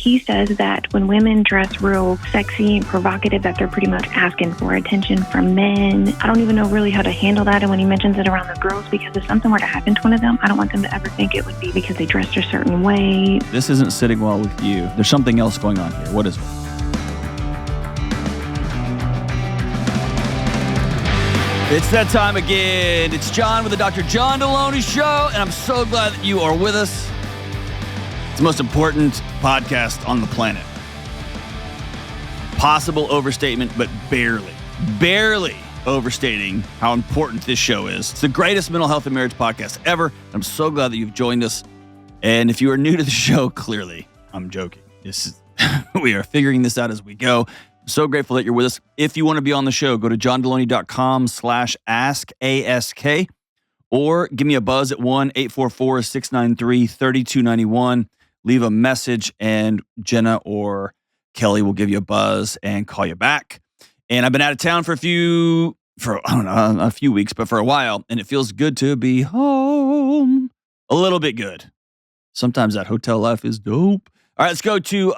he says that when women dress real sexy and provocative, that they're pretty much asking for attention from men. I don't even know really how to handle that. And when he mentions it around the girls, because if something were to happen to one of them, I don't want them to ever think it would be because they dressed a certain way. This isn't sitting well with you. There's something else going on here. What is it? It's that time again. It's John with the Dr. John Delony Show, and I'm so glad that you are with us. It's the most important podcast on the planet. Possible overstatement, but barely overstating how important this show is. It's the greatest mental health and marriage podcast ever. I'm so glad that you've joined us. And if you are new to the show, clearly, I'm joking. We are figuring this out as we go. I'm so grateful that you're with us. If you want to be on the show, go to johndelony.com/ask, or give me a buzz at 1-844-693-3291. Leave a message, and Jenna or Kelly will give you a buzz and call you back. And I've been out of town for a few weeks, but for a while, and it feels good to be home. A little bit good. Sometimes that hotel life is dope. All right, let's go to,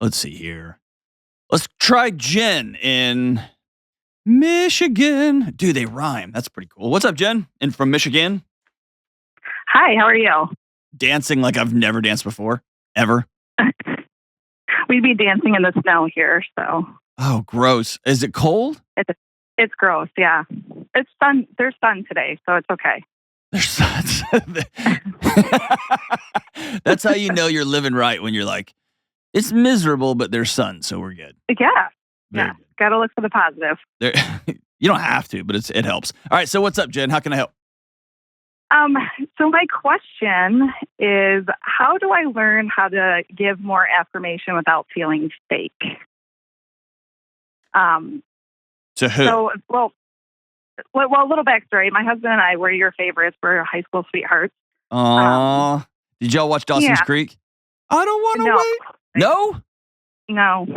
let's see here. Let's try Jen in Michigan. Dude, they rhyme. That's pretty cool. What's up, Jen? And from Michigan? Hi, how are you? Dancing like I've never danced before, ever. We'd be dancing in the snow here, so. Oh, gross. Is it cold? It's gross, yeah. It's sun. There's sun today, so it's okay. There's sun. That's how you know you're living right, when you're like, it's miserable, but there's sun, so we're good. Yeah. Yeah. Got to look for the positive. You don't have to, but it helps. All right, so what's up, Jen? How can I help? So my question is, how do I learn how to give more affirmation without feeling fake? To who? So, well, a little backstory. My husband and I were your favorites. We're high school sweethearts. Did y'all watch Dawson's Creek? I don't want to wait. No? No.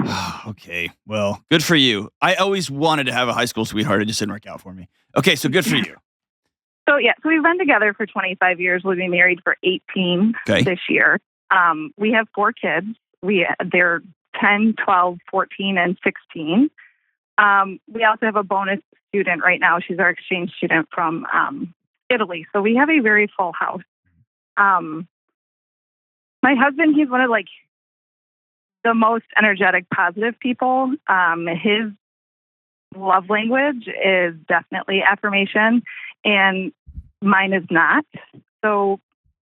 Okay. Well, good for you. I always wanted to have a high school sweetheart. It just didn't work out for me. Okay, so good for you. So we've been together for 25 years. We'll be married for 18 this year. We have 4 kids. They're 10, 12, 14, and 16. We also have a bonus student right now. She's our exchange student from Italy. So we have a very full house. My husband, he's one of the most energetic, positive people. His love language is definitely affirmation, and mine is not. So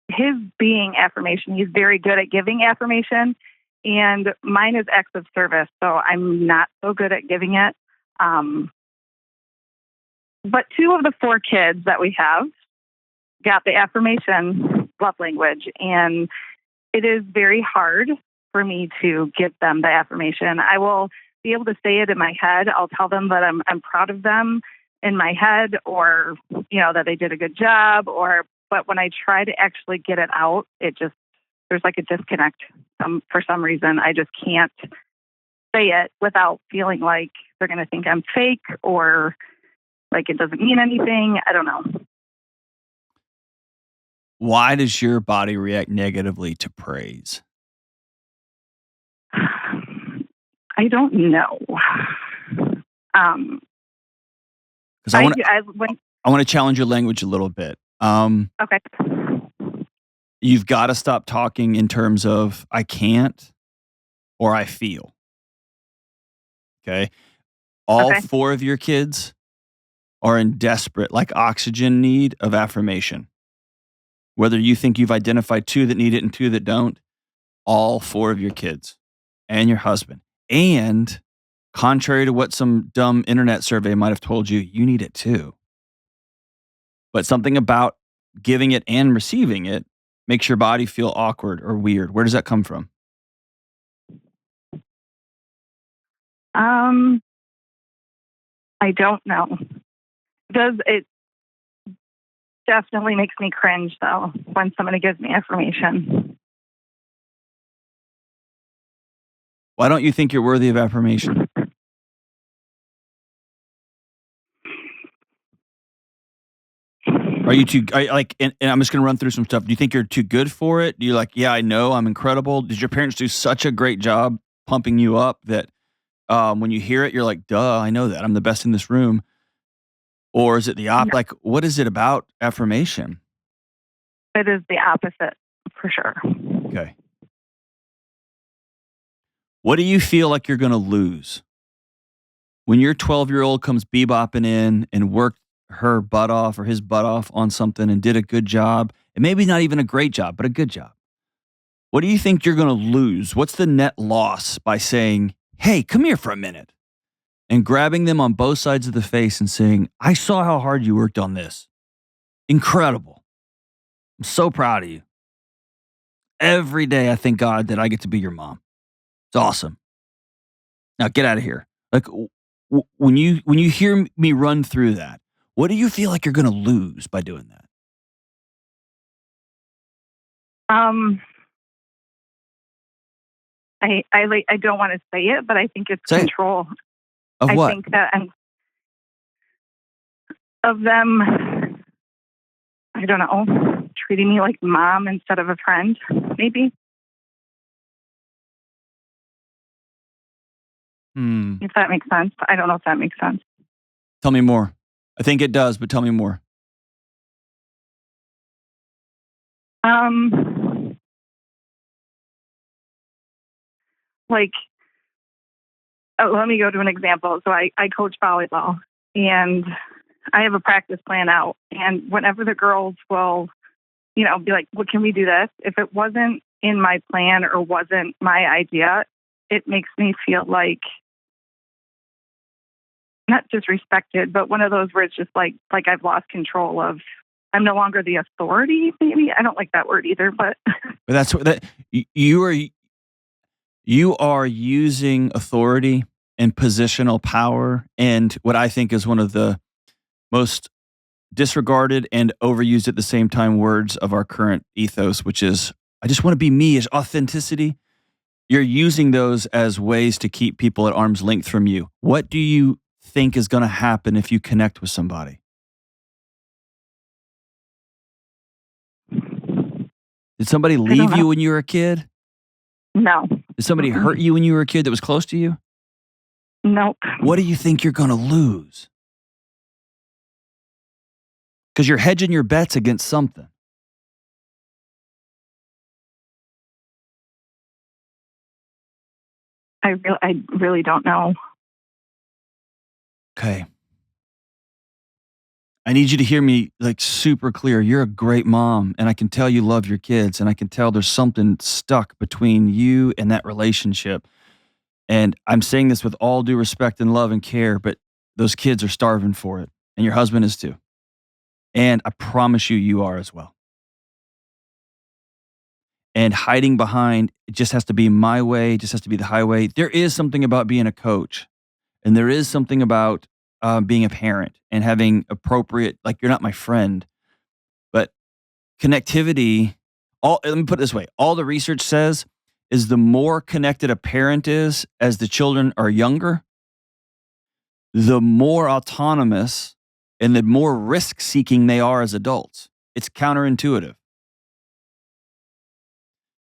his being affirmation, he's very good at giving affirmation, and mine is acts of service. So I'm not so good at giving it. But 2 of the 4 kids that we have got the affirmation love language, and it is very hard for me to give them the affirmation. I will be able to say it in my head. I'll tell them that I'm proud of them in my head, or, that they did a good job, but when I try to actually get it out, there's a disconnect. For some reason, I just can't say it without feeling like they're going to think I'm fake, or like it doesn't mean anything. I don't know. Why does your body react negatively to praise? I don't know. Because I want to challenge your language a little bit. Okay. You've got to stop talking in terms of I can't or I feel. Okay. All 4 of your kids are in desperate, like oxygen need of affirmation. Whether you think you've identified 2 that need it and 2 that don't, all 4 of your kids and your husband. And contrary to what some dumb internet survey might have told you, you need it too. But something about giving it and receiving it makes your body feel awkward or weird. Where does that come from? I don't know. It definitely makes me cringe, though, when somebody gives me affirmation. Why don't you think you're worthy of affirmation? Are you too, and I'm just going to run through some stuff. Do you think you're too good for it? Do you yeah, I know, I'm incredible? Did your parents do such a great job pumping you up that when you hear it, you're like, duh, I know that. I'm the best in this room. Or is it the opposite? Like, what is it about affirmation? It is the opposite, for sure. Okay. What do you feel like you're going to lose? When your 12-year-old comes bebopping in and worked her butt off or his butt off on something and did a good job, and maybe not even a great job, but a good job. What do you think you're going to lose? What's the net loss by saying, hey, come here for a minute, and grabbing them on both sides of the face and saying, I saw how hard you worked on this. Incredible. I'm so proud of you. Every day I thank God that I get to be your mom. It's awesome. Now get out of here. Like when you hear me run through that, what do you feel like you're going to lose by doing that? I don't want to say it, but I think it's control. Of what? I think that of them, I don't know, treating me like mom instead of a friend, maybe. If that makes sense. I don't know if that makes sense. Tell me more. I think it does, but tell me more. Let me go to an example. So I coach volleyball, and I have a practice plan out. And whenever the girls will, be like, well, can we do this? If it wasn't in my plan or wasn't my idea, it makes me feel like not disrespected, but one of those where it's just like I've lost control of, I'm no longer the authority, maybe. I don't like that word either, but that's what that you are using authority and positional power, and what I think is one of the most disregarded and overused at the same time words of our current ethos, which is, I just want to be me, is authenticity. You're using those as ways to keep people at arm's length from you. What do you think is going to happen if you connect with somebody? Did somebody leave you when you were a kid? No. Did somebody hurt you when you were a kid that was close to you? Nope. What do you think you're going to lose? Because you're hedging your bets against something. I really don't know. Okay. I need you to hear me like super clear. You're a great mom, and I can tell you love your kids, and I can tell there's something stuck between you and that relationship. And I'm saying this with all due respect and love and care, but those kids are starving for it, and your husband is too. And I promise you are as well. And hiding behind, it just has to be my way, it just has to be the highway. There is something about being a coach, and there is something about being a parent and having appropriate, like, you're not my friend, but connectivity. Let me put it this way. All the research says is the more connected a parent is as the children are younger, the more autonomous and the more risk-seeking they are as adults. It's counterintuitive.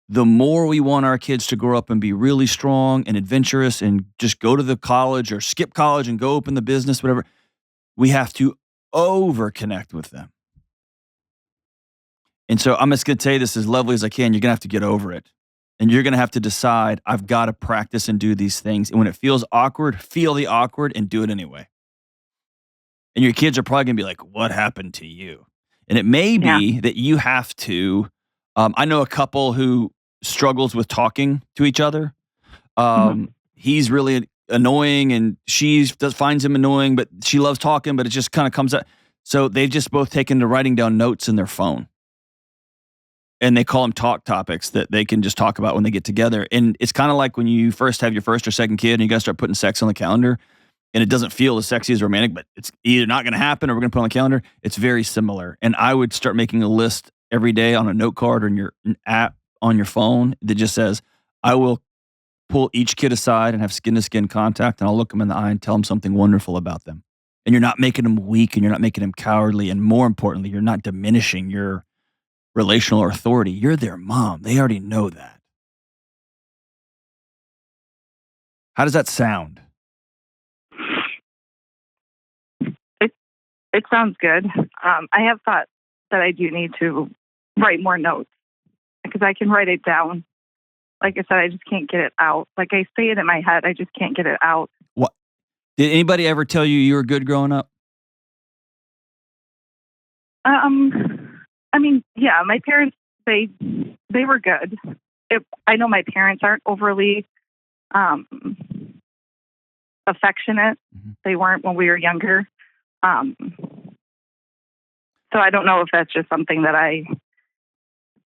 The more we want our kids to grow up and be really strong and adventurous and just go to the college or skip college and go open the business, whatever, we have to over-connect with them. And so I'm just going to tell you this as lovely as I can. You're going to have to get over it. And you're going to have to decide, I've got to practice and do these things. And when it feels awkward, feel the awkward and do it anyway. And your kids are probably going to be like, what happened to you? And it may be that you have to, I know a couple who struggles with talking to each other. He's really annoying and she finds him annoying, but she loves talking, but it just kind of comes out. So they've just both taken to writing down notes in their phone. And they call them talk topics that they can just talk about when they get together. And it's kind of like when you first have your first or second kid and you got to start putting sex on the calendar and it doesn't feel as sexy as romantic, but it's either not going to happen or we're going to put it on the calendar. It's very similar. And I would start making a list every day on a note card or in an app on your phone that just says, I will pull each kid aside and have skin to skin contact and I'll look them in the eye and tell them something wonderful about them. And you're not making them weak, and you're not making them cowardly, and more importantly, you're not diminishing your relational authority. You're their mom. They already know that. How does that sound? It sounds good. I have thought that I do need to write more notes because I can write it down. Like I said, I just can't get it out. Like I say it in my head, I just can't get it out. What? Did anybody ever tell you were good growing up? I mean, yeah, my parents, they were good. I know my parents aren't overly affectionate. Mm-hmm. They weren't when we were younger. So I don't know if that's just something that I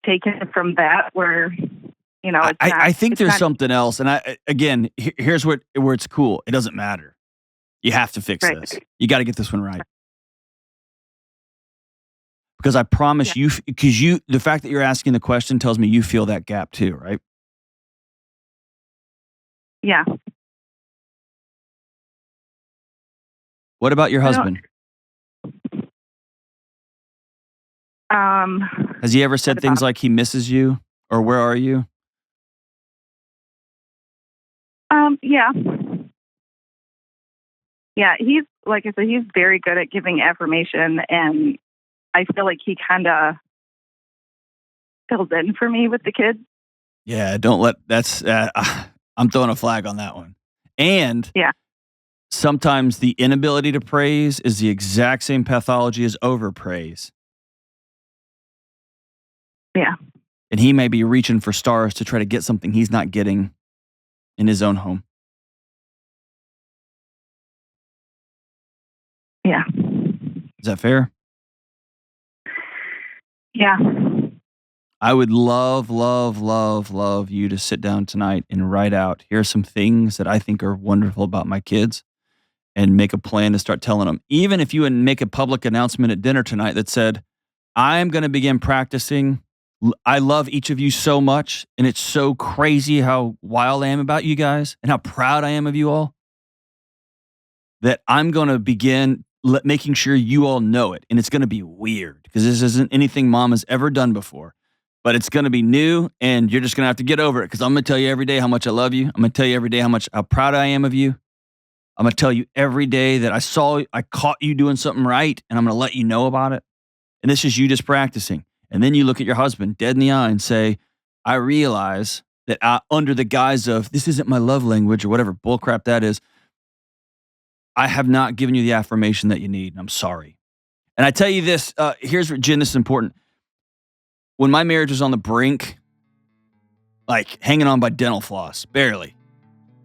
taken from that where, you know, I think there's something else. And here's where it's cool. It doesn't matter. You have to fix this. You got to get this one right. Because I promise you, the fact that you're asking the question tells me you feel that gap too, right? Yeah. What about your husband? Has he ever said things like he misses you or where are you? Yeah. Yeah, he's, like I said, he's very good at giving affirmation, and I feel like he kind of fills in for me with the kids. Yeah, I'm throwing a flag on that one. And sometimes the inability to praise is the exact same pathology as overpraise. Yeah. And he may be reaching for stars to try to get something he's not getting in his own home. Yeah. Is that fair? Yeah. I would love, love, love, love you to sit down tonight and write out, here are some things that I think are wonderful about my kids, and make a plan to start telling them. Even if you would make a public announcement at dinner tonight that said, I'm going to begin practicing. I love each of you so much, and it's so crazy how wild I am about you guys and how proud I am of you all, that I'm going to begin making sure you all know it. And it's going to be weird because this isn't anything mom has ever done before, but it's going to be new, and you're just going to have to get over it because I'm going to tell you every day how much I love you. I'm going to tell you every day how proud I am of you. I'm going to tell you every day that I caught you doing something right, and I'm going to let you know about it. And this is you just practicing. And then you look at your husband dead in the eye and say, I realize that under the guise of this isn't my love language or whatever bullcrap that is, I have not given you the affirmation that you need, and I'm sorry. And I tell you this, here's what, Jen, this is important. When my marriage was on the brink, like hanging on by dental floss, barely,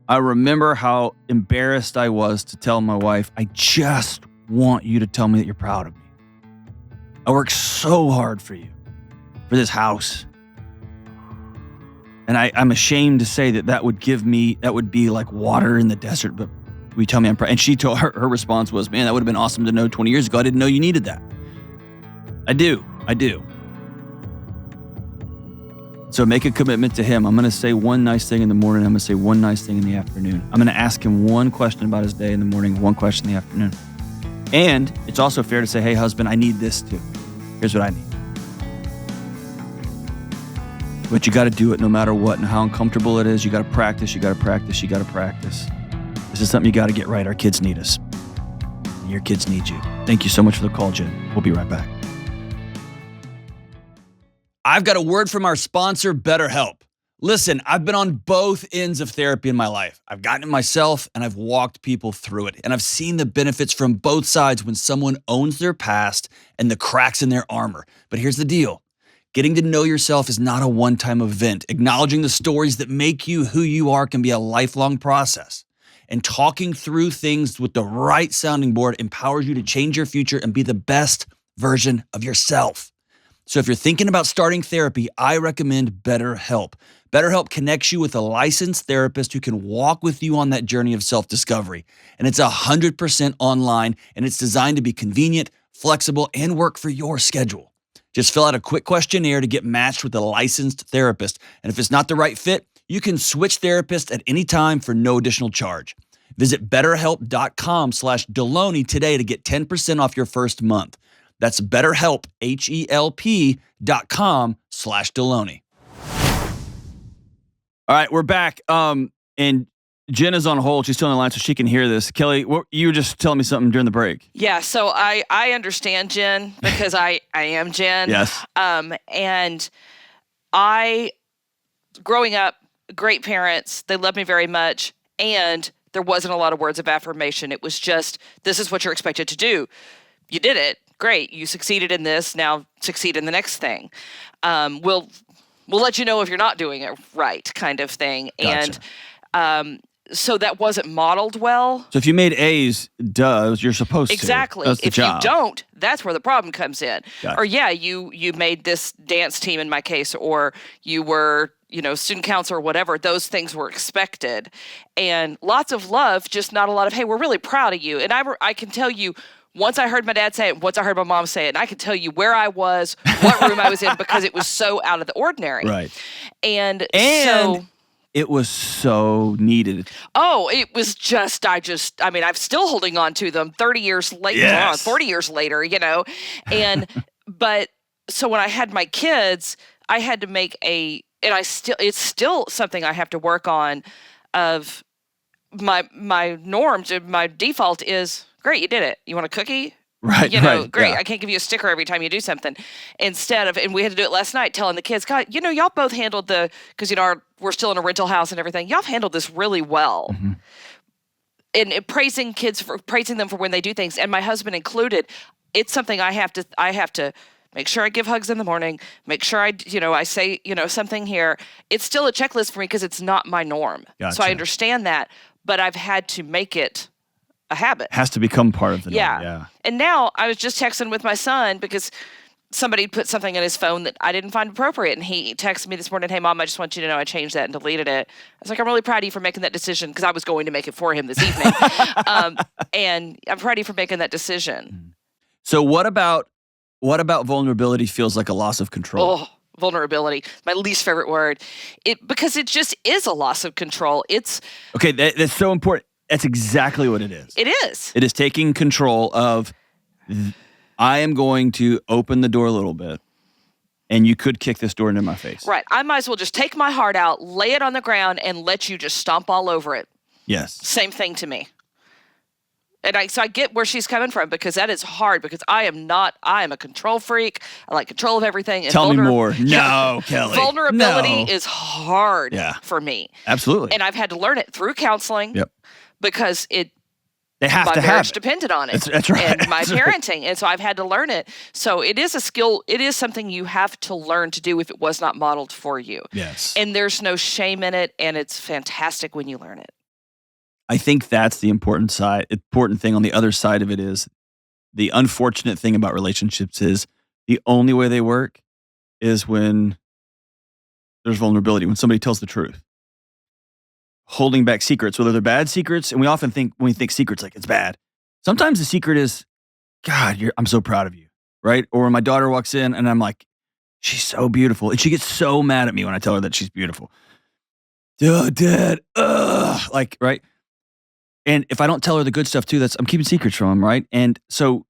I remember how embarrassed I was to tell my wife, I just want you to tell me that you're proud of me. I worked so hard for you, for this house. And I'm ashamed to say that would be like water in the desert, but will you tell me I'm proud? And she told her response was, man, that would have been awesome to know 20 years ago. I didn't know you needed that. I do. So make a commitment to him. I'm going to say one nice thing in the morning. I'm going to say one nice thing in the afternoon. I'm going to ask him one question about his day in the morning, one question in the afternoon. And it's also fair to say, hey, husband, I need this too. Here's what I need. But you got to do it no matter what and how uncomfortable it is. You got to practice. This is something you got to get right. Our kids need us. And your kids need you. Thank you so much for the call, Jen. We'll be right back. I've got a word from our sponsor, BetterHelp. Listen, I've been on both ends of therapy in my life. I've gotten it myself, and I've walked people through it. And I've seen the benefits from both sides when someone owns their past and the cracks in their armor. But here's the deal. Getting to know yourself is not a one-time event. Acknowledging the stories that make you who you are can be a lifelong process. And talking through things with the right sounding board empowers you to change your future and be the best version of yourself. So if you're thinking about starting therapy, I recommend BetterHelp. BetterHelp connects you with a licensed therapist who can walk with you on that journey of self-discovery. And it's 100% online, and it's designed to be convenient, flexible, and work for your schedule. Just fill out a quick questionnaire to get matched with a licensed therapist. And if it's not the right fit, you can switch therapists at any time for no additional charge. Visit BetterHelp.com/Delony today to get 10% off your first month. That's BetterHelp, HELP.com/Delony. All right, we're back. And Jen is on hold. She's still on the line so she can hear this. Kelly, you were just telling me something during the break. Yeah, so I understand Jen because I am Jen. Yes. And I, growing up, great parents, they loved me very much, and there wasn't a lot of words of affirmation. It was just, this is what you're expected to do. You did it. Great. You succeeded in this. Now succeed in the next thing. We'll let you know if you're not doing it right, kind of thing. Gotcha. And so that wasn't modeled well. So if you made A's, you're supposed to. Exactly. That's the if job. you don't, that's where the problem comes in. Gotcha. Or you made this dance team in my case, or you were, student council or whatever. Those things were expected. And lots of love, just not a lot of, hey, we're really proud of you. And I can tell you, once I heard my dad say it, once I heard my mom say it, and I can tell you where I was, what room I was in, because it was so out of the ordinary. Right. And so it was so needed. Oh, it was just, I'm still holding on to them 30 years later, Yes. 40 years later, And, but so when I had my kids, I had to make it's still something I have to work on of my norms. My default is, great, you did it. You want a cookie? Right. Great. Yeah. I can't give you a sticker every time you do something. Instead of, and we had to do it last night, telling the kids, God, y'all both handled because we're still in a rental house and everything. Y'all have handled this really well. Mm-hmm. And praising them for when they do things, and my husband included. It's something I have to make sure I give hugs in the morning. Make sure I say something here. It's still a checklist for me because it's not my norm. Gotcha. So I understand that, but I've had to make it a habit. Has to become part of the norm. Yeah. Yeah. And now I was just texting with my son because somebody put something in his phone that I didn't find appropriate. And he texted me this morning, hey, Mom, I just want you to know I changed that and deleted it. I was like, I'm really proud of you for making that decision, because I was going to make it for him this evening. And I'm proud of you for making that decision. So what about vulnerability feels like a loss of control? Oh, vulnerability, my least favorite word. Because it just is a loss of control. It's okay. That's so important. That's exactly what it is. It is. It is taking control of, I am going to open the door a little bit, and you could kick this door into my face. Right. I might as well just take my heart out, lay it on the ground, and let you just stomp all over it. Yes. Same thing to me. And so I get where she's coming from, because that is hard, because I am a control freak. I like control of everything. And Tell me more. No, Kelly. Vulnerability is hard for me. Absolutely. And I've had to learn it through counseling. Yep. Because they have my to marriage have depended on it. That's right. And my parenting. And so I've had to learn it. So it is a skill. It is something you have to learn to do if it was not modeled for you. Yes. And there's no shame in it. And it's fantastic when you learn it. I think that's the important thing on the other side of it is, the unfortunate thing about relationships is the only way they work is when there's vulnerability, when somebody tells the truth. Holding back secrets, whether they're bad secrets, and we often think, when we think secrets, like it's bad. Sometimes the secret is, God, I'm so proud of you, right? Or when my daughter walks in and I'm like, she's so beautiful. And she gets so mad at me when I tell her that she's beautiful. Dad, right? And if I don't tell her the good stuff too, I'm keeping secrets from them, right? And so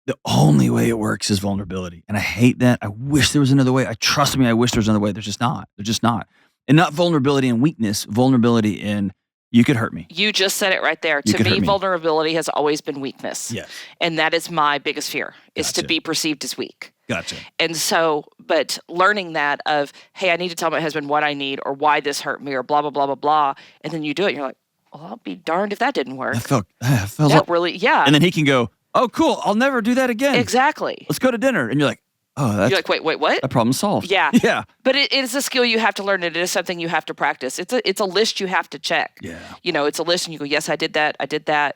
the only way it works is vulnerability. And I hate that. I wish there was another way. Trust me, I wish there was another way. There's just not. There's just not. And not vulnerability and weakness, vulnerability in, you could hurt me. You just said it right there. To me, vulnerability has always been weakness. Yes. And that is my biggest fear, is to be perceived as weak. Gotcha. And so, but learning that of, hey, I need to tell my husband what I need, or why this hurt me, or blah, blah, blah, blah, blah. And then you do it and you're like, well, I'll be darned if that didn't work. That felt really, yeah. And then he can go, oh, cool, I'll never do that again. Exactly. Let's go to dinner. And you're like, oh, that's... You're like, wait, what? That problem's solved. Yeah. Yeah. But it is a skill you have to learn. It is something you have to practice. It's a list you have to check. Yeah. It's a list and you go, yes, I did that.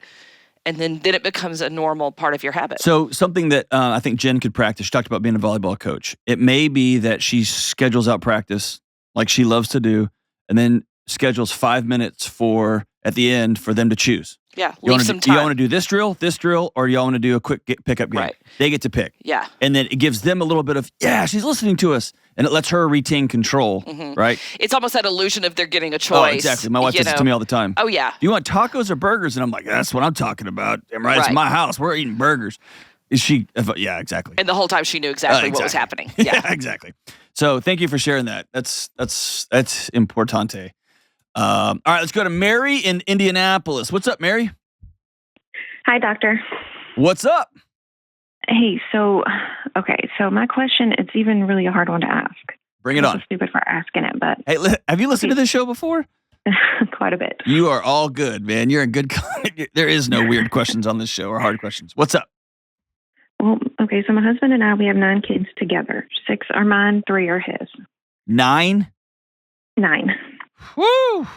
And then it becomes a normal part of your habit. So something that I think Jen could practice, she talked about being a volleyball coach. It may be that she schedules out practice like she loves to do, and then schedules 5 minutes at the end for them to choose. Yeah, leave some time. Do y'all want to do this drill, or y'all want to do a quick pickup game? Right. They get to pick. Yeah. And then it gives them a little bit of, she's listening to us. And it lets her retain control, right? It's almost that illusion of they're getting a choice. Oh, exactly. My wife does it to me all the time. Oh, yeah. Do you want tacos or burgers? And I'm like, that's what I'm talking about. Right? It's my house. We're eating burgers. Is she? Yeah, exactly. And the whole time she knew exactly what was happening. Yeah, exactly. So thank you for sharing that. That's importante. All right, let's go to Mary in Indianapolis. What's up, Mary? Hi, doctor. What's up? Hey, so my question, it's even really a hard one to ask. Bring it on. I'm stupid for asking it, but... Hey, have you listened to this show before? Quite a bit. You are all good, man. You're a good... There is no weird questions on this show or hard questions. What's up? Well, okay, so my husband and I, we have 9 kids together. 6 are mine, 3 are his. 9? 9. Woo!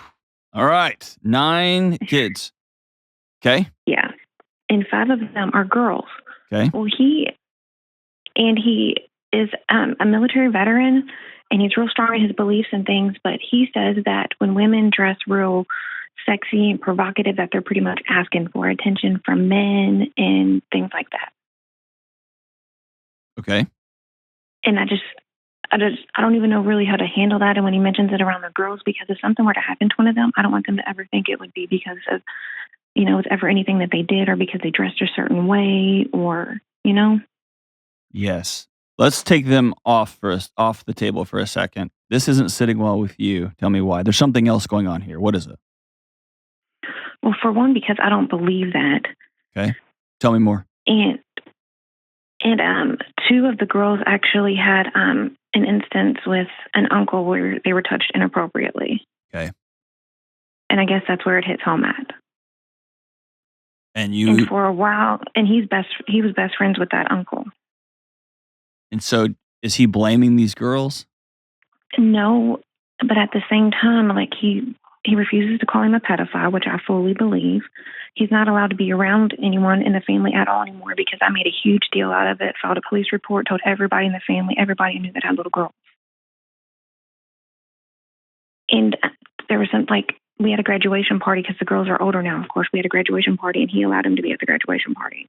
All right. 9 kids. Okay? Yeah. And 5 of them are girls. Okay. Well, he is a military veteran, and he's real strong in his beliefs and things, but he says that when women dress real sexy and provocative, that they're pretty much asking for attention from men and things like that. Okay. And I don't even know really how to handle that. And when he mentions it around the girls, because if something were to happen to one of them, I don't want them to ever think it would be because of, it's ever anything that they did or because they dressed a certain way or, Yes. Let's take them off the table for a second. This isn't sitting well with you. Tell me why. There's something else going on here. What is it? Well, for one, because I don't believe that. Okay. Tell me more. And 2 of the girls actually had an instance with an uncle where they were touched inappropriately. Okay. And I guess that's where it hits home at. And you... And for a while, and he was best friends with that uncle. And so is he blaming these girls? No, but at the same time, like he refuses to call him a pedophile, which I fully believe. He's not allowed to be around anyone in the family at all anymore because I made a huge deal out of it, filed a police report, told everybody in the family, everybody knew that I had little girls. And there was we had a graduation party because the girls are older now. Of course, we had a graduation party and he allowed him to be at the graduation party.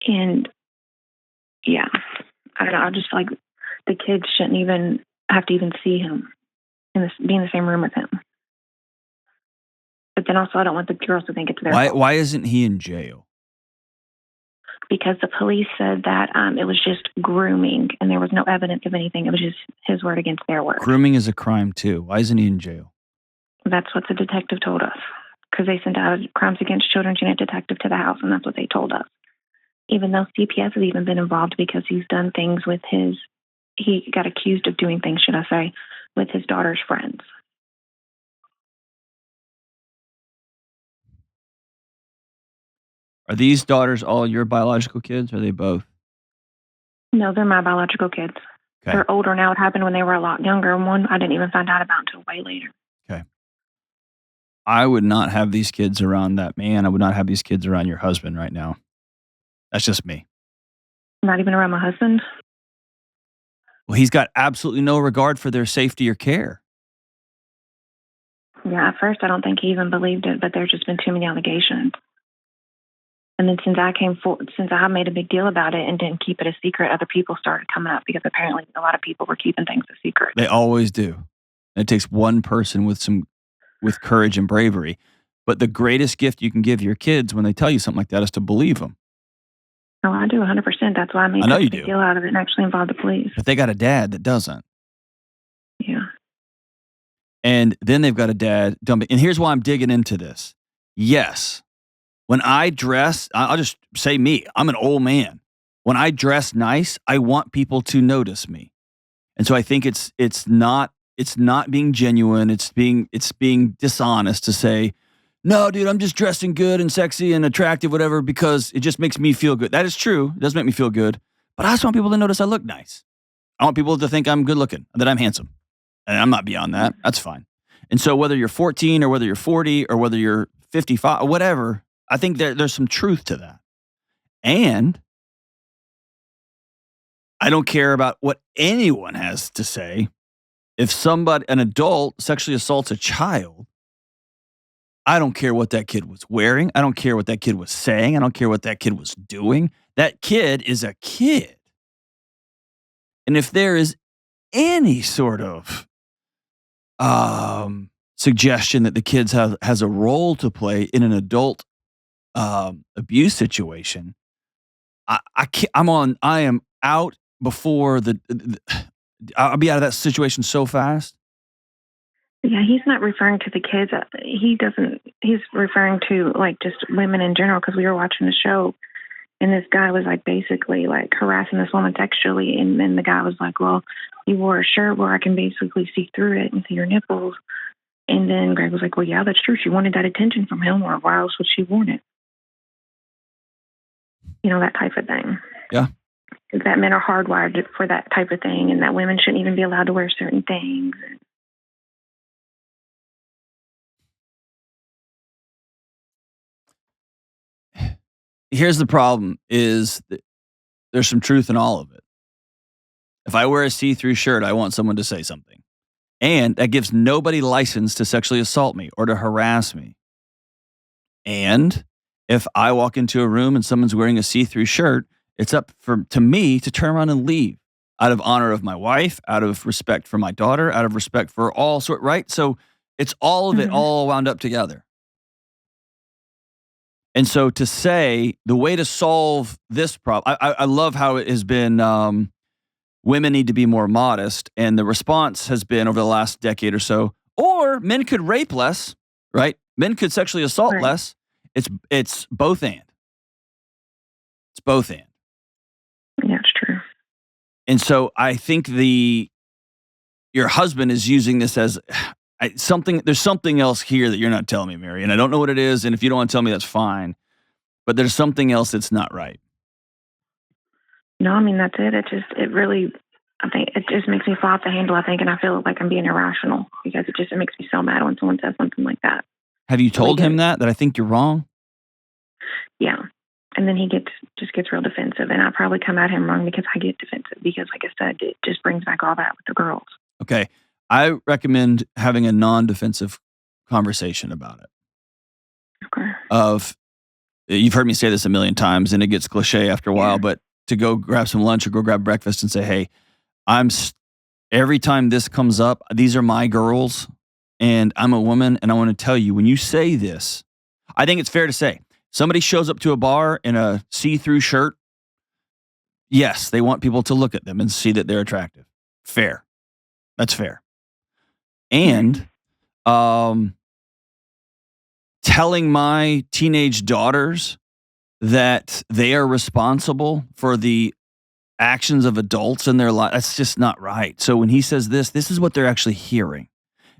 And yeah, I don't know. I just feel like the kids shouldn't even have to even see him be in the same room with him. But then also, I don't want the girls to think it's their fault. Why isn't he in jail? Because the police said that it was just grooming and there was no evidence of anything. It was just his word against their word. Grooming is a crime too. Why isn't he in jail? That's what the detective told us. Because they sent out a crimes against children unit detective to the house, and that's what they told us. Even though CPS has even been involved because he's done things with he got accused of doing things, should I say, with his daughter's friends. Are these daughters all your biological kids, or are they both? No, they're my biological kids. Okay. They're older now. It happened when they were a lot younger. One I didn't even find out about until way later. Okay. I would not have these kids around that man. I would not have these kids around your husband right now. That's just me. Not even around my husband? Well, he's got absolutely no regard for their safety or care. Yeah, at first I don't think he even believed it, but there's just been too many allegations. And then since I made a big deal about it and didn't keep it a secret, other people started coming up because apparently a lot of people were keeping things a secret. They always do. It takes one person with courage and bravery. But the greatest gift you can give your kids when they tell you something like that is to believe them. Oh, I do 100%. That's why I made a big deal out of it and actually involved the police. But they got a dad that doesn't. Yeah. And then they've got a dad dumping. And here's why I'm digging into this. Yes. When I dress, I'll just say me. I'm an old man. When I dress nice, I want people to notice me. And so I think it's not being genuine. It's being dishonest to say, no, dude, I'm just dressing good and sexy and attractive, whatever, because it just makes me feel good. That is true. It does make me feel good. But I just want people to notice I look nice. I want people to think I'm good looking, that I'm handsome. And I'm not beyond that. That's fine. And so whether you're 14 or whether you're 40 or whether you're 55 or whatever, I think there's some truth to that. And I don't care about what anyone has to say. If an adult sexually assaults a child, I don't care what that kid was wearing. I don't care what that kid was saying. I don't care what that kid was doing. That kid is a kid. And if there is any sort of suggestion that the kids has a role to play in an adult abuse situation, I am out before I'll be out of that situation so fast. Yeah, he's not referring to the kids. He's referring to like just women in general, because we were watching the show and this guy was like basically like harassing this woman sexually. And then the guy was like, well, you wore a shirt where I can basically see through it and see your nipples. And then Greg was like, well, yeah, that's true. She wanted that attention from him, or why else would she want it? You know, that type of thing. Yeah. That men are hardwired for that type of thing, and that women shouldn't even be allowed to wear certain things. Here's the problem is that there's some truth in all of it. If I wear a see-through shirt, I want someone to say something. And that gives nobody license to sexually assault me or to harass me. And if I walk into a room and someone's wearing a see-through shirt, it's up to me to turn around and leave out of honor of my wife, out of respect for my daughter, out of respect for all sort, right? So it's all of it all wound up together. And so to say the way to solve this problem, I love how it has been, women need to be more modest. And the response has been over the last decade or so, or men could rape less, right? Men could sexually assault less. It's both and. It's both and. Yeah, it's true. And so I think your husband is using this as there's something else here that you're not telling me, Mary, and I don't know what it is. And if you don't want to tell me, that's fine. But there's something else that's not right. No, I mean, that's it. I think it just makes me fall off the handle, I think, and I feel like I'm being irrational because it makes me so mad when someone says something like that. Have you told him that I think you're wrong? Yeah. And then he just gets real defensive, and I probably come at him wrong because I get defensive because, like I said, it just brings back all that with the girls. Okay. I recommend having a non-defensive conversation about it. Okay. You've heard me say this a million times, and it gets cliche after a while, but to go grab some lunch or go grab breakfast and say, hey, every time this comes up, these are my girls, and I'm a woman, and I want to tell you, when you say this, I think it's fair to say, somebody shows up to a bar in a see-through shirt, yes, they want people to look at them and see that they're attractive. Fair. That's fair. And telling my teenage daughters that they are responsible for the actions of adults in their life, that's just not right. So when he says this is what they're actually hearing.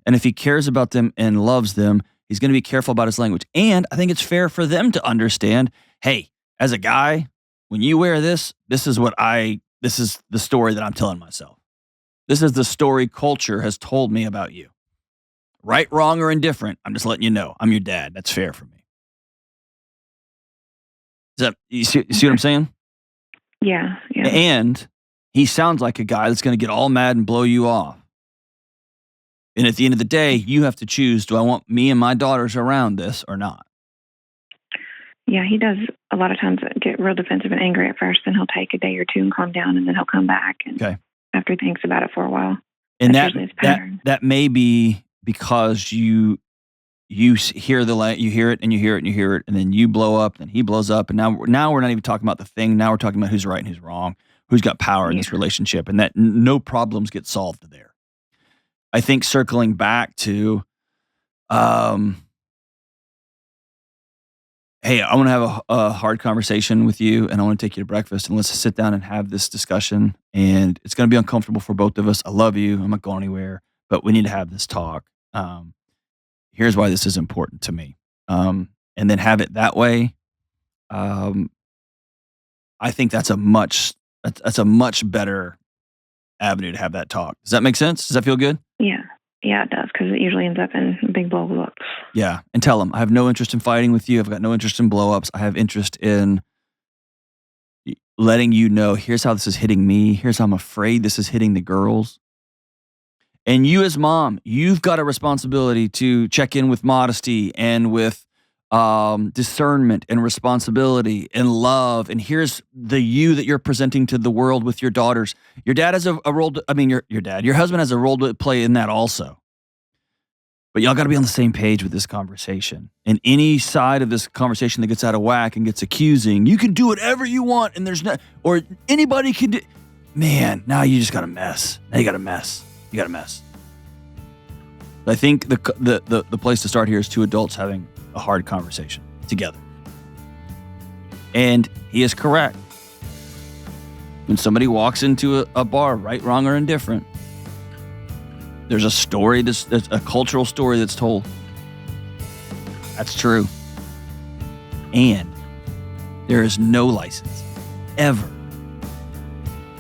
And if he cares about them and loves them, he's going to be careful about his language. And I think it's fair for them to understand, hey, as a guy, when you wear this is the story that I'm telling myself. This is the story culture has told me about you. Right, wrong, or indifferent, I'm just letting you know. I'm your dad. That's fair for me. You see what I'm saying? Yeah. And he sounds like a guy that's going to get all mad and blow you off. And at the end of the day, you have to choose, do I want me and my daughters around this or not? Yeah, he does a lot of times get real defensive and angry at first, then he'll take a day or two and calm down, and then he'll come back after he thinks about it for a while. And that may be because you hear you hear it and you hear it and you hear it, and then you blow up, and he blows up, and now we're not even talking about the thing. Now we're talking about who's right and who's wrong, who's got power in this relationship, and that no problems get solved there. I think circling back to, hey, I want to have a hard conversation with you, and I want to take you to breakfast, and let's sit down and have this discussion. And it's going to be uncomfortable for both of us. I love you. I'm not going anywhere, but we need to have this talk. Here's why this is important to me. And then have it that way. I think that's a much better avenue to have that talk. Does that make sense? Does that feel good? Yeah, it does, because it usually ends up in big blow-ups. Yeah, and tell them, I have no interest in fighting with you. I've got no interest in blow-ups. I have interest in letting you know, here's how this is hitting me. Here's how I'm afraid this is hitting the girls. And you as mom, you've got a responsibility to check in with modesty and with discernment and responsibility and love. And here's the you that you're presenting to the world with your daughters. Your dad has a role. Your husband has a role to play in that also. But y'all got to be on the same page with this conversation. And any side of this conversation that gets out of whack and gets accusing, you can do whatever you want, and there's not, or anybody can do. Man, now you just got a mess. Now you got a mess. You got a mess. I think the place to start here is two adults having a hard conversation together. And he is correct. When somebody walks into a bar, right, wrong, or indifferent, there's a story, there's a cultural story that's told. That's true. And there is no license, ever,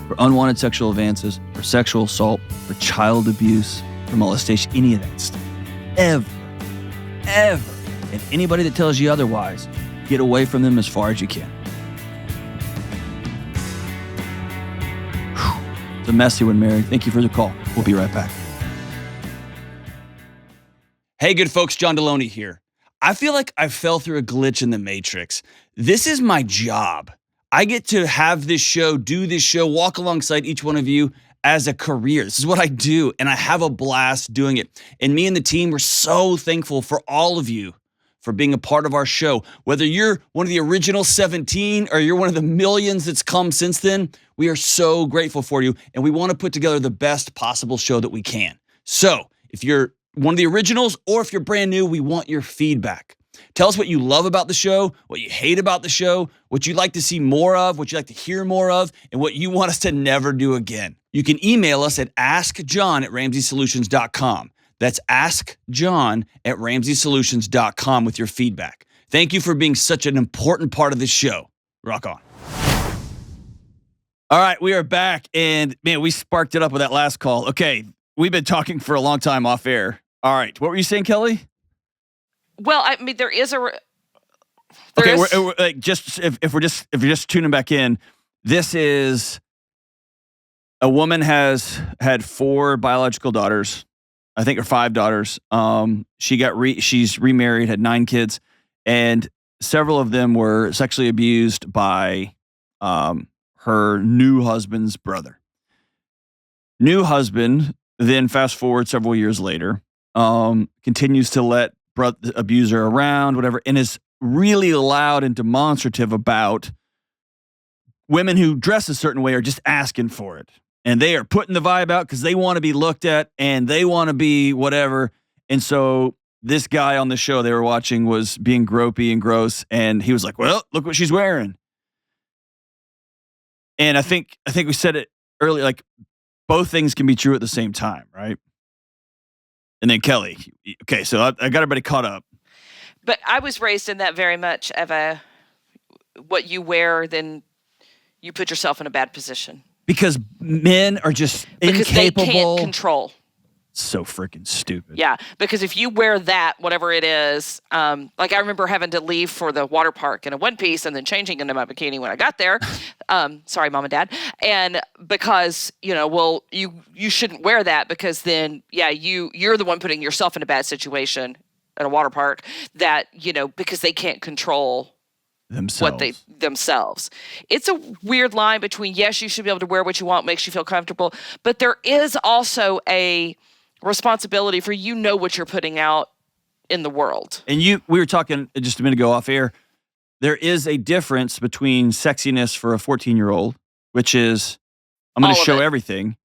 for unwanted sexual advances, for sexual assault, for child abuse, for molestation, any of that stuff. Ever. And anybody that tells you otherwise, get away from them as far as you can. Whew. It's a messy one, Mary. Thank you for the call. We'll be right back. Hey, good folks, John Delony here. I feel like I fell through a glitch in the Matrix. This is my job. I get to have this show, do this show, walk alongside each one of you as a career. This is what I do, and I have a blast doing it. And me and the team, we're so thankful for all of you for being a part of our show. Whether you're one of the original 17 or you're one of the millions that's come since then, we are so grateful for you, and we want to put together the best possible show that we can. So if you're one of the originals, or if you're brand new, we want your feedback. Tell us what you love about the show, what you hate about the show, what you'd like to see more of, what you'd like to hear more of, and what you want us to never do again. You can email us at askjohn@ramseysolutions.com. That's askjohn@ramseysolutions.com with your feedback. Thank you for being such an important part of this show. Rock on. All right, we are back, and man, we sparked it up with that last call. Okay, we've been talking for a long time off air. All right, what were you saying, Kelly? Well, I mean, there is a. We're like, if you're just tuning back in, this is a woman has had 4 biological daughters, I think, or 5 daughters. She's remarried, had 9 kids, and several of them were sexually abused by her new husband's brother. New husband, then fast forward several years later, continues to let abuser around, whatever, and is really loud and demonstrative about women who dress a certain way are just asking for it. And they are putting the vibe out because they want to be looked at and they want to be whatever. And so this guy on the show they were watching was being gropey and gross. And he was like, well, look what she's wearing. And I think we said it earlier, like both things can be true at the same time, right? And then Kelly. Okay, so I got everybody caught up. But I was raised in that very much of what you wear, then you put yourself in a bad position. Because men are just incapable. Because they can't control. So freaking stupid. Yeah, because if you wear that, whatever it is, like I remember having to leave for the water park in a one piece and then changing into my bikini when I got there. Sorry, Mom and Dad. And because, you shouldn't wear that because then, you're the one putting yourself in a bad situation at a water park that, because they can't control themselves. It's a weird line between, yes, you should be able to wear what you want, makes you feel comfortable, but there is also a responsibility for what you're putting out in the world. And we were talking just a minute ago off air. There is a difference between sexiness for a 14-year-old, which is I'm going to show everything,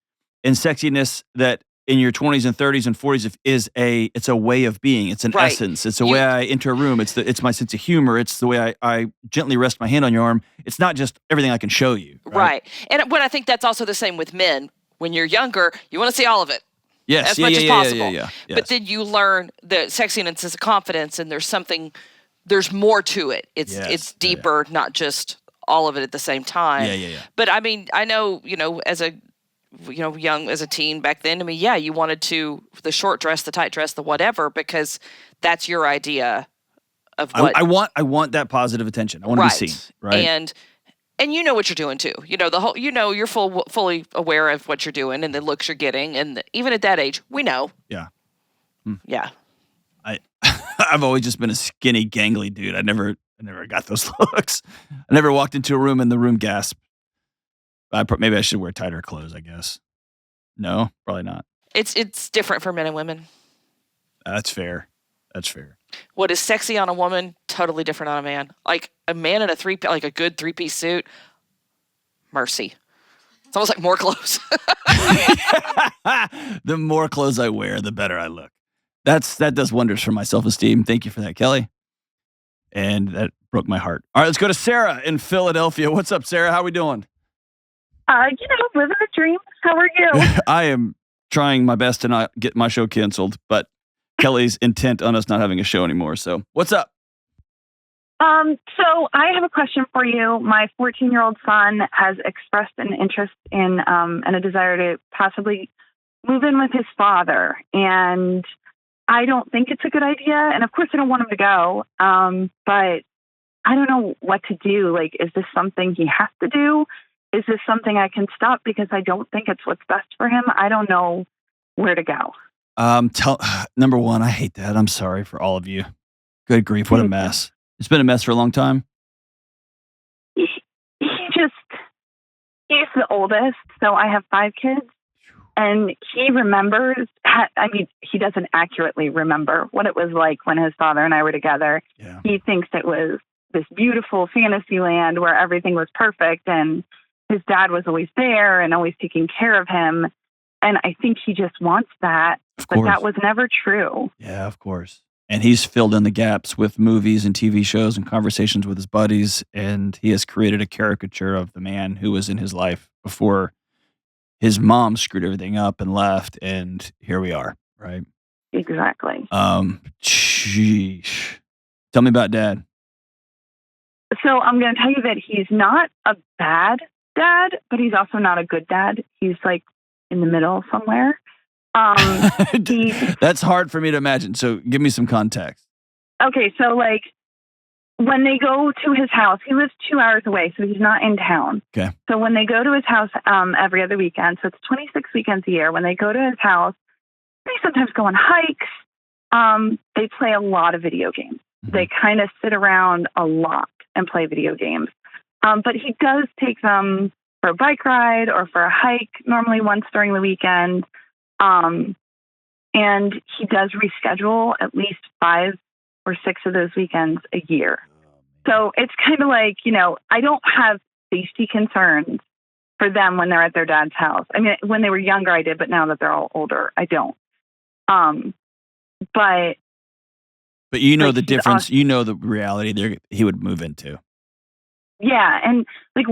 and sexiness that in your 20s and 30s and 40s it's a way of being. It's an essence. It's a way I enter a room. It's my sense of humor. It's the way I gently rest my hand on your arm. It's not just everything I can show you. Right. And when I think that's also the same with men. When you're younger, you want to see all of it. Yes. As much as possible. Yes. But then you learn that sexiness is a confidence and there's more to it. It's deeper, not just all of it at the same time. Yeah. But I mean, I know, as a young as a teen back then, you wanted the short dress, the tight dress, the whatever, because that's your idea of what I want that positive attention. I want to be seen. Right. And And you know what you're doing too. You're fully aware of what you're doing and the looks you're getting. And even at that age, we know. Yeah. Yeah. I've always just been a skinny, gangly dude. I never got those looks. I never walked into a room and the room gasped. Maybe I should wear tighter clothes, I guess. No, probably not. It's different for men and women. That's fair. What is sexy on a woman, totally different on a man. Like a man in a good 3-piece suit, mercy. It's almost like more clothes. The more clothes I wear, the better I look. That does wonders for my self-esteem. Thank you for that, Kelly. And that broke my heart. All right, let's go to Sarah in Philadelphia. What's up, Sarah? How are we doing? Living the dream. How are you? I am trying my best to not get my show canceled, but Kelly's intent on us not having a show anymore. So what's up? So I have a question for you. My 14-year-old son has expressed an interest in and a desire to possibly move in with his father. And I don't think it's a good idea. And of course, I don't want him to go. But I don't know what to do. Like, is this something he has to do? Is this something I can stop because I don't think it's what's best for him? I don't know where to go. Number one, I hate that. I'm sorry for all of you. Good grief, what a mess. It's been a mess for a long time. He's the oldest, so I have 5 kids, and he remembers. He doesn't accurately remember what it was like when his father and I were together. Yeah. He thinks it was this beautiful fantasy land where everything was perfect, and his dad was always there and always taking care of him. And I think he just wants that, but that was never true. Yeah, of course. And he's filled in the gaps with movies and TV shows and conversations with his buddies. And he has created a caricature of the man who was in his life before his mom screwed everything up and left. And here we are, right? Exactly. Sheesh. Tell me about Dad. So I'm going to tell you that he's not a bad dad, but he's also not a good dad. He's like in the middle somewhere. That's hard for me to imagine. So give me some context. Okay. So like when they go to his house, he lives 2 hours away, so he's not in town. Okay. So when they go to his house every other weekend, so it's 26 weekends a year, when they go to his house, they sometimes go on hikes. They play a lot of video games. Mm-hmm. They kind of sit around a lot and play video games. But he does take them for a bike ride or for a hike, normally once during the weekend. And he does reschedule at least 5 or 6 of those weekends a year. So it's kind of like, I don't have safety concerns for them when they're at their dad's house. I mean, when they were younger, I did, but now that they're all older, I don't. But you know the difference. You know the reality he would move into. Yeah. And like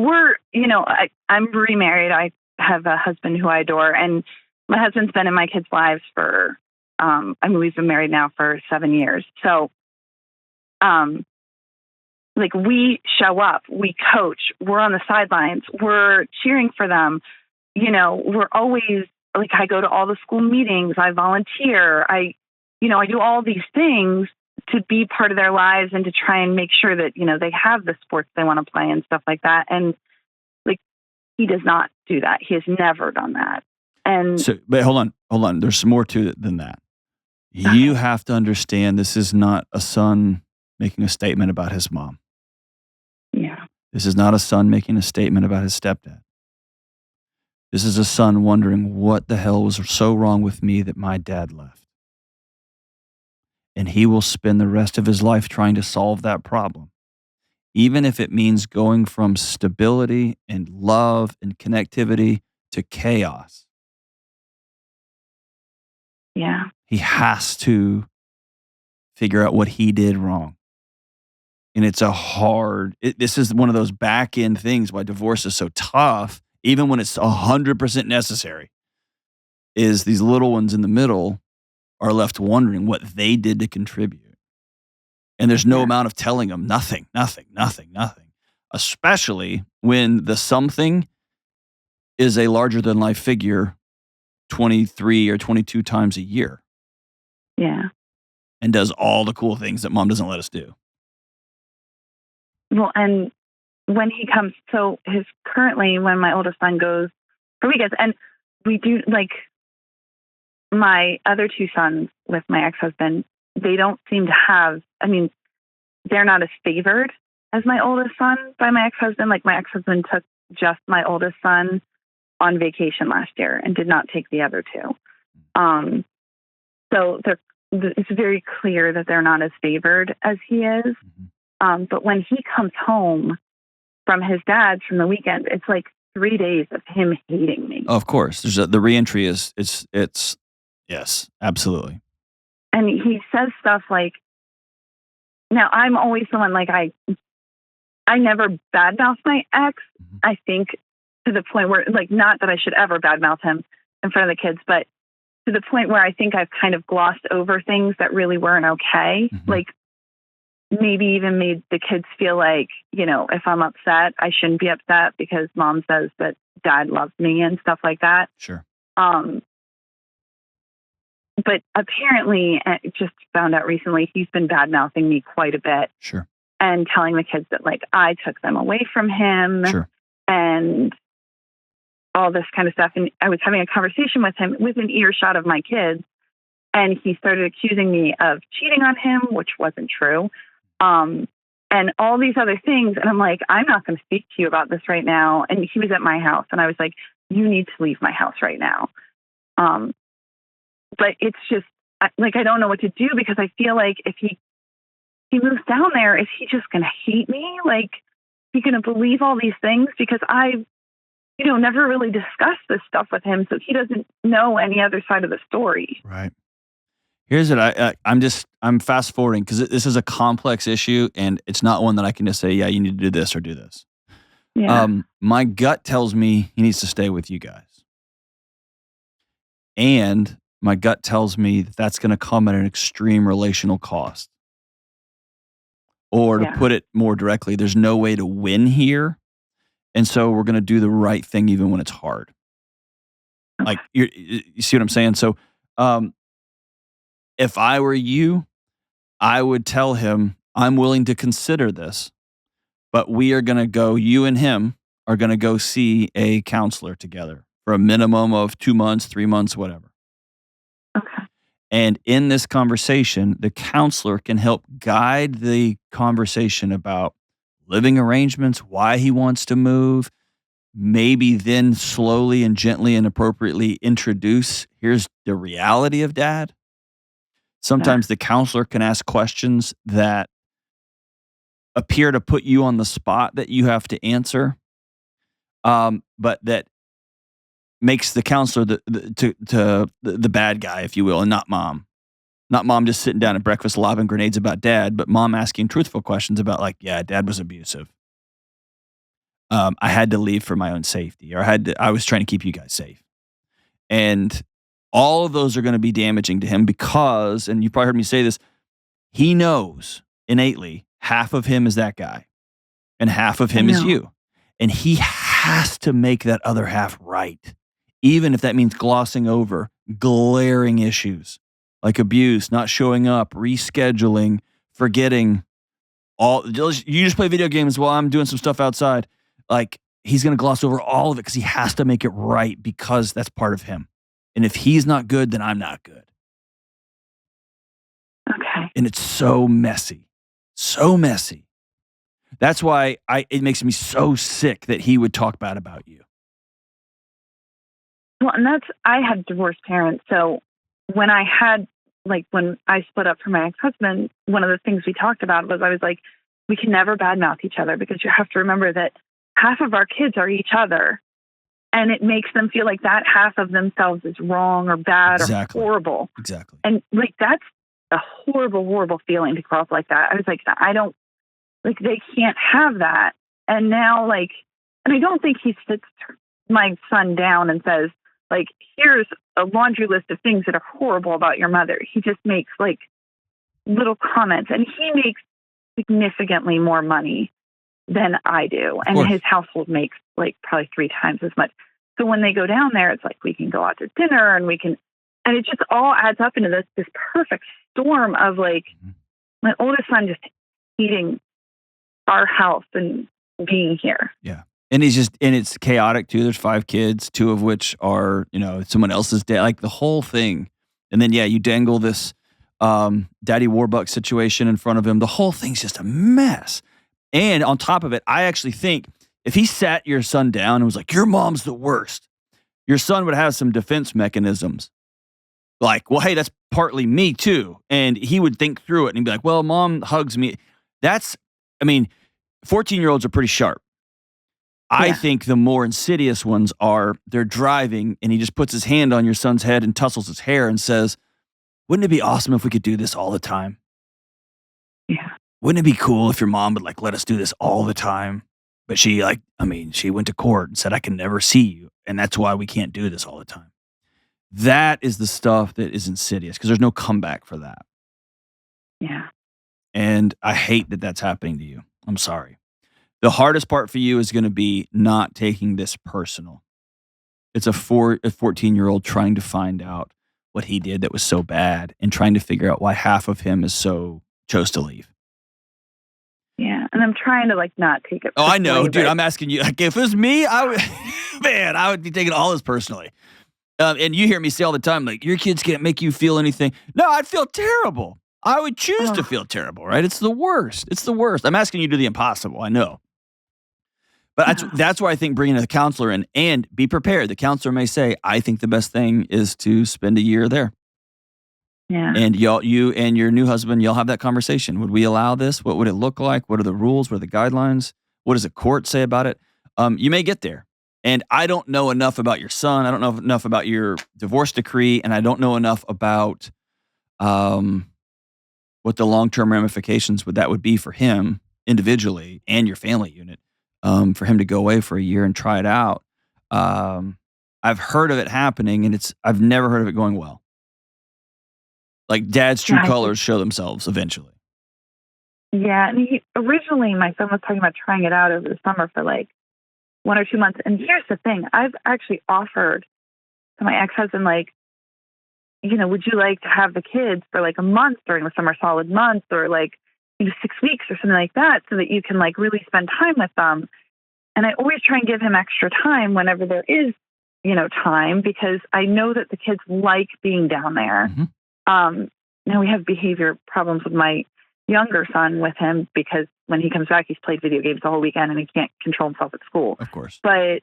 I'm remarried. I have a husband who I adore. And my husband's been in my kids' lives for, we've been married now for 7 years. So, like we show up, we coach, we're on the sidelines, we're cheering for them. We're always like, I go to all the school meetings, I volunteer, I do all these things to be part of their lives and to try and make sure that, they have the sports they want to play and stuff like that. And like, he does not do that. He has never done that. And but hold on. There's more to it than that. You have to understand this is not a son making a statement about his mom. Yeah. This is not a son making a statement about his stepdad. This is a son wondering what the hell was so wrong with me that my dad left. And he will spend the rest of his life trying to solve that problem, even if it means going from stability and love and connectivity to chaos. Yeah. He has to figure out what he did wrong. And it's this is one of those back end things why divorce is so tough, even when it's 100% necessary, is these little ones in the middle are left wondering what they did to contribute. And there's no amount of telling them nothing. Especially when the something is a larger than life figure 23 or 22 times a year. Yeah. And does all the cool things that mom doesn't let us do. Well, and when he comes, so currently when my oldest son goes for weekends, and we do, like, my other two sons with my ex-husband, they don't seem to have, I mean, they're not as favored as my oldest son by my ex-husband. Like, my ex-husband took just my oldest son on vacation last year and did not take the other two. So it's very clear that they're not as favored as he is. But when he comes home from his dad's from the weekend, it's like 3 days of him hating me. Of course. The reentry is, it's yes, absolutely. And he says stuff like, now I'm always the one, like, I never badmouth my ex. I think to the point where, like, not that I should ever badmouth him in front of the kids, but to the point where I think I've kind of glossed over things that really weren't okay. Like, maybe even made the kids feel like, you know, if I'm upset, I shouldn't be upset because mom says that dad loves me and stuff like that. Sure. But apparently, just found out recently, he's been bad-mouthing me quite a bit. Sure. And telling the kids that, like, I took them away from him. Sure. And all this kind of stuff. And I was having a conversation with him within earshot of my kids. And he started accusing me of cheating on him, which wasn't true. And all these other things. And I'm like, I'm not going to speak to you about this right now. And he was at my house. And I was like, you need to leave my house right now. But it's just, like, I don't know what to do, because I feel like if he moves down there, is he just going to hate me? Like, he going to believe all these things? Because I've, you know, never really discussed this stuff with him. So he doesn't know any other side of the story. Right. Here's it. I'm fast forwarding because this is a complex issue, and it's not one that I can just say, yeah, you need to do this or do this. Yeah. My gut tells me he needs to stay with you guys. And my gut tells me that that's going to come at an extreme relational cost. Or to put it more directly, there's no way to win here. And so we're going to do the right thing even when it's hard. Okay. Like, you see what I'm saying? So if I were you, I would tell him, I'm willing to consider this, but we are going to go, you and him are going to go see a counselor together for a minimum of 2 months, 3 months, whatever. Okay. And in this conversation, the counselor can help guide the conversation about living arrangements, why he wants to move, maybe then slowly and gently and appropriately introduce, here's the reality of dad. Sometimes the counselor can ask questions that appear to put you on the spot that you have to answer, but that makes the counselor the bad guy, if you will, and not mom. Not mom just sitting down at breakfast lobbing grenades about dad, but mom asking truthful questions about, like, yeah, dad was abusive. I had to leave for my own safety, or I was trying to keep you guys safe. And all of those are going to be damaging to him because, and you probably heard me say this, he knows innately half of him is that guy and half of him is you. And he has to make that other half right, even if that means glossing over glaring issues like abuse, not showing up, rescheduling, forgetting. You just play video games while I'm doing some stuff outside. Like, he's going to gloss over all of it because he has to make it right, because that's part of him. And if he's not good, then I'm not good. Okay. And it's so messy. So messy. That's why it makes me so sick that he would talk bad about you. Well, and I had divorced parents. So when I split up from my ex-husband, one of the things we talked about was, I was like, we can never badmouth each other, because you have to remember that half of our kids are each other. And it makes them feel like that half of themselves is wrong or bad or horrible. Exactly. And, like, that's a horrible, horrible feeling to grow up like that. I was like, they can't have that. And now, like, and I don't think he sits my son down and says, like, here's a laundry list of things that are horrible about your mother. He just makes, like, little comments. And he makes significantly more money than I do. And his household makes, like, probably 3 times as much. So when they go down there, it's like, we can go out to dinner and and it just all adds up into this perfect storm of, like, my oldest son just hating our house and being here. Yeah. And it's chaotic too. There's 5 kids, 2 of which are, someone else's dad, like the whole thing. And then, you dangle this Daddy Warbucks situation in front of him. The whole thing's just a mess. And on top of it, I actually think if he sat your son down and was like, your mom's the worst, your son would have some defense mechanisms. Like, well, hey, that's partly me too. And he would think through it and he'd be like, well, mom hugs me. 14-year-olds are pretty sharp. I think the more insidious ones are, they're driving and he just puts his hand on your son's head and tussles his hair and says, wouldn't it be awesome if we could do this all the time? Yeah. Wouldn't it be cool if your mom would let us do this all the time? But she went to court and said, I can never see you. And that's why we can't do this all the time. That is the stuff that is insidious because there's no comeback for that. Yeah. And I hate that that's happening to you. I'm sorry. The hardest part for you is going to be not taking this personal. It's a 14-year-old trying to find out what he did that was so bad and trying to figure out why half of him chose to leave. Yeah, and I'm trying to not take it personally. Oh, I know, dude. I'm asking you. If it was me, I would be taking all this personally. And you hear me say all the time, your kids can't make you feel anything. No, I'd feel terrible. I would choose to feel terrible, right? It's the worst. It's the worst. I'm asking you to do the impossible. I know. But that's why I think bringing a counselor in and be prepared. The counselor may say, I think the best thing is to spend a year there. Yeah. And you and your new husband, you'll have that conversation. Would we allow this? What would it look like? What are the rules? What are the guidelines? What does the court say about it? You may get there. And I don't know enough about your son. I don't know enough about your divorce decree. And I don't know enough about what the long-term ramifications would be for him individually and your family unit. For him to go away for a year and try it out. I've heard of it happening, and I've never heard of it going well. Dad's true colors show themselves eventually. Yeah, and originally my son was talking about trying it out over the summer for 1 or 2 months. And here's the thing. I've actually offered to my ex-husband, would you like to have the kids for a month during the summer, solid month, or 6 weeks or something like that, so that you can really spend time with them. And I always try and give him extra time whenever there is, time, because I know that the kids like being down there. Mm-hmm. Now we have behavior problems with my younger son with him because when he comes back, he's played video games the whole weekend and he can't control himself at school. Of course. But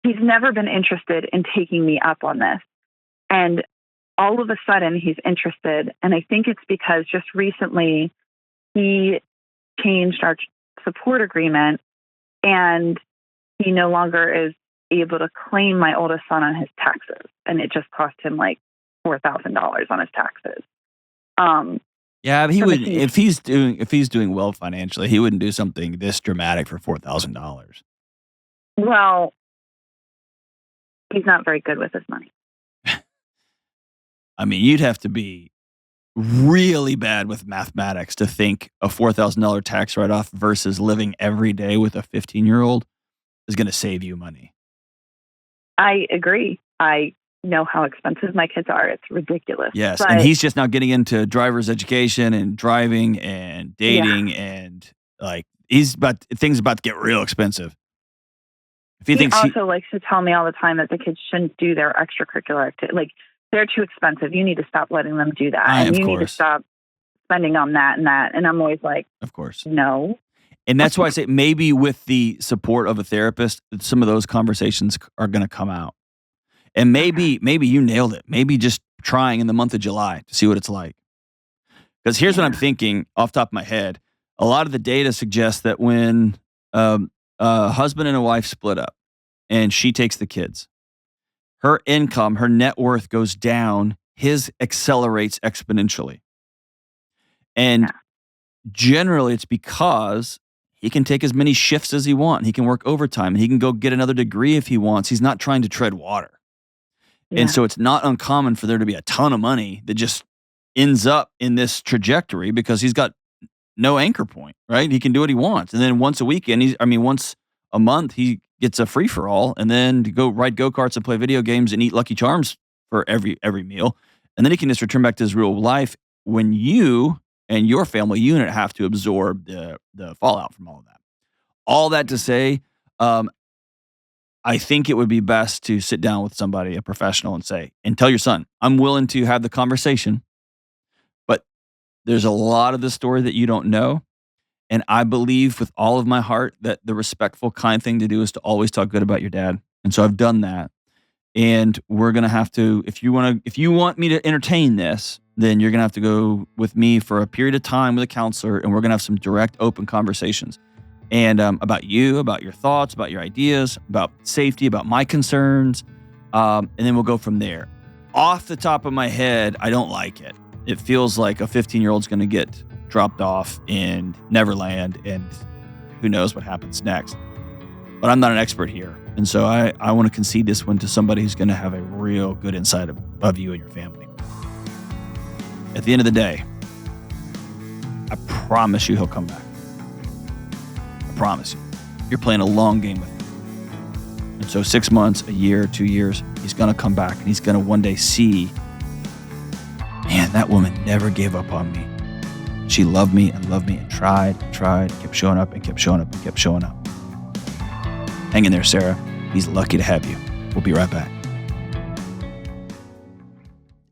he's never been interested in taking me up on this. And all of a sudden he's interested. And I think it's because just recently he changed our support agreement and he no longer is able to claim my oldest son on his taxes. And it just cost him $4,000 on his taxes. Yeah, but he would if he's doing well financially, he wouldn't do something this dramatic for $4,000. Well, he's not very good with his money. I mean, you'd have to be really bad with mathematics to think a $4,000 tax write-off versus living every day with a 15-year-old is going to save you money. I agree. I know how expensive my kids are. It's ridiculous. Yes, and he's just now getting into driver's education and driving and dating and things about to get real expensive. If he also likes to tell me all the time that the kids shouldn't do their extracurricular activity. They're too expensive. You need to stop letting them do that. And you need to stop spending on that and that. And I'm always of course, no. And that's why I say maybe with the support of a therapist, some of those conversations are going to come out. And maybe you nailed it. Maybe just trying in the month of July to see what it's like. Because here's what I'm thinking off the top of my head. A lot of the data suggests that when a husband and a wife split up and she takes the kids, her income, her net worth goes down, his accelerates exponentially. And generally it's because he can take as many shifts as he wants. He can work overtime and he can go get another degree if he wants. He's not trying to tread water. Yeah. And so it's not uncommon for there to be a ton of money that just ends up in this trajectory because he's got no anchor point, right? He can do what he wants. And then once a weekend, once a month, he gets a free-for-all and then to go ride go-karts and play video games and eat Lucky Charms for every meal. And then he can just return back to his real life when you and your family unit have to absorb the fallout from all of that. All that to say, I think it would be best to sit down with somebody, a professional, and tell your son, I'm willing to have the conversation, but there's a lot of the story that you don't know. And I believe with all of my heart that the respectful, kind thing to do is to always talk good about your dad. And so I've done that. And we're going to have to, if you want me to entertain this, then you're going to have to go with me for a period of time with a counselor, and we're going to have some direct, open conversations. And about you, about your thoughts, about your ideas, about safety, about my concerns. And then we'll go from there. Off the top of my head, I don't like it. It feels like a 15-year-old's going to get dropped off in Neverland, and who knows what happens next. But I'm not an expert here. And so I want to concede this one to somebody who's going to have a real good insight of you and your family. At the end of the day, I promise you he'll come back. Promise you. You're playing a long game with him. And so 6 months, a year, 2 years, he's going to come back, and he's going to one day see, man, that woman never gave up on me. She loved me and tried, kept showing up and kept showing up and kept showing up. Hang in there, Sarah. He's lucky to have you. We'll be right back.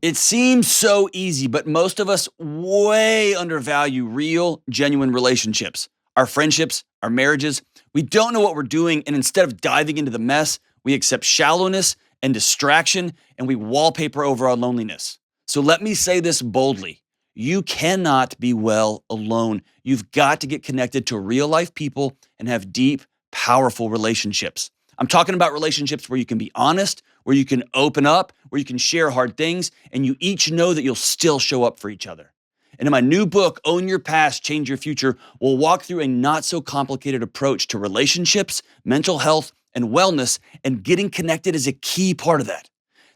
It seems so easy, but most of us way undervalue real, genuine relationships. Our friendships, our marriages, we don't know what we're doing, and instead of diving into the mess, we accept shallowness and distraction, and we wallpaper over our loneliness. So let me say this boldly. You cannot be well alone. You've got to get connected to real-life people and have deep, powerful relationships. I'm talking about relationships where you can be honest, where you can open up, where you can share hard things, and you each know that you'll still show up for each other. And in my new book, Own Your Past, Change Your Future, we'll walk through a not-so-complicated approach to relationships, mental health, and wellness, and getting connected is a key part of that.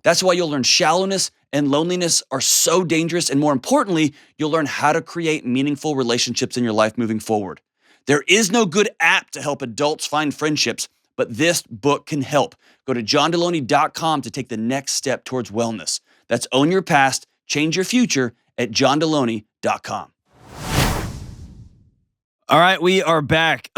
That's why you'll learn shallowness and loneliness are so dangerous, and more importantly, you'll learn how to create meaningful relationships in your life moving forward. There is no good app to help adults find friendships, but this book can help. Go to johndelony.com to take the next step towards wellness. That's Own Your Past, Change Your Future at johndelony.com. All right, we are back.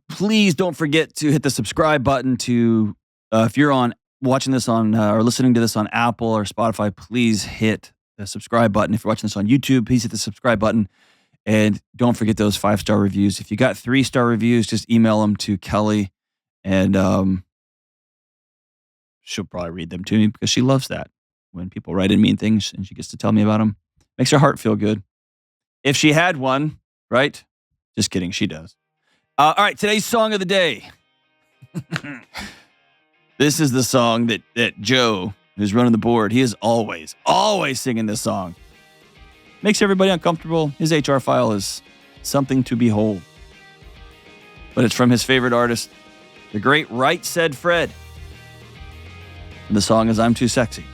Please don't forget to hit the subscribe button to, if you're watching this on or listening to this on Apple or Spotify, please hit the subscribe button. If you're watching this on YouTube, please hit the subscribe button. And don't forget those 5-star reviews. If you got 3-star reviews, just email them to Kelly, and she'll probably read them to me because she loves that. When people write in mean things and she gets to tell me about them, makes her heart feel good. If she had one, right? Just kidding, she does. All right, today's song of the day. This is the song that Joe, who's running the board, he is always singing this song. Makes everybody uncomfortable. His HR file is something to behold. But it's from his favorite artist, the great Right Said Fred. And the song is I'm Too Sexy.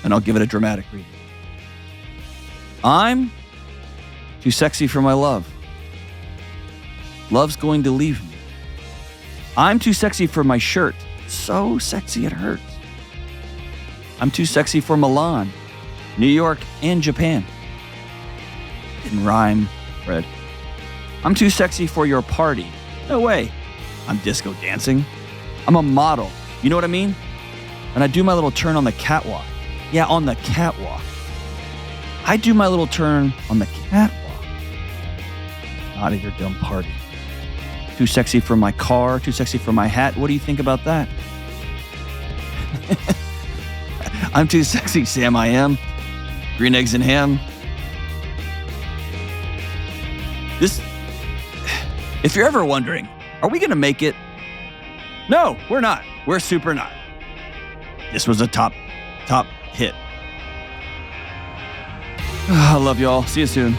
And I'll give it a dramatic reading. I'm too sexy for my love. Love's going to leave me. I'm too sexy for my shirt. So sexy it hurts. I'm too sexy for Milan, New York, and Japan. Didn't rhyme, Fred. I'm too sexy for your party. No way. I'm disco dancing. I'm a model. You know what I mean? And I do my little turn on the catwalk. Yeah, on the catwalk. I do my little turn on the catwalk. Not at your dumb party. Too sexy for my car, too sexy for my hat. What do you think about that? I'm too sexy, Sam I am. Green eggs and ham. If you're ever wondering, are we going to make it? No, we're not. We're super not. This was a top hit. I love y'all. See you soon.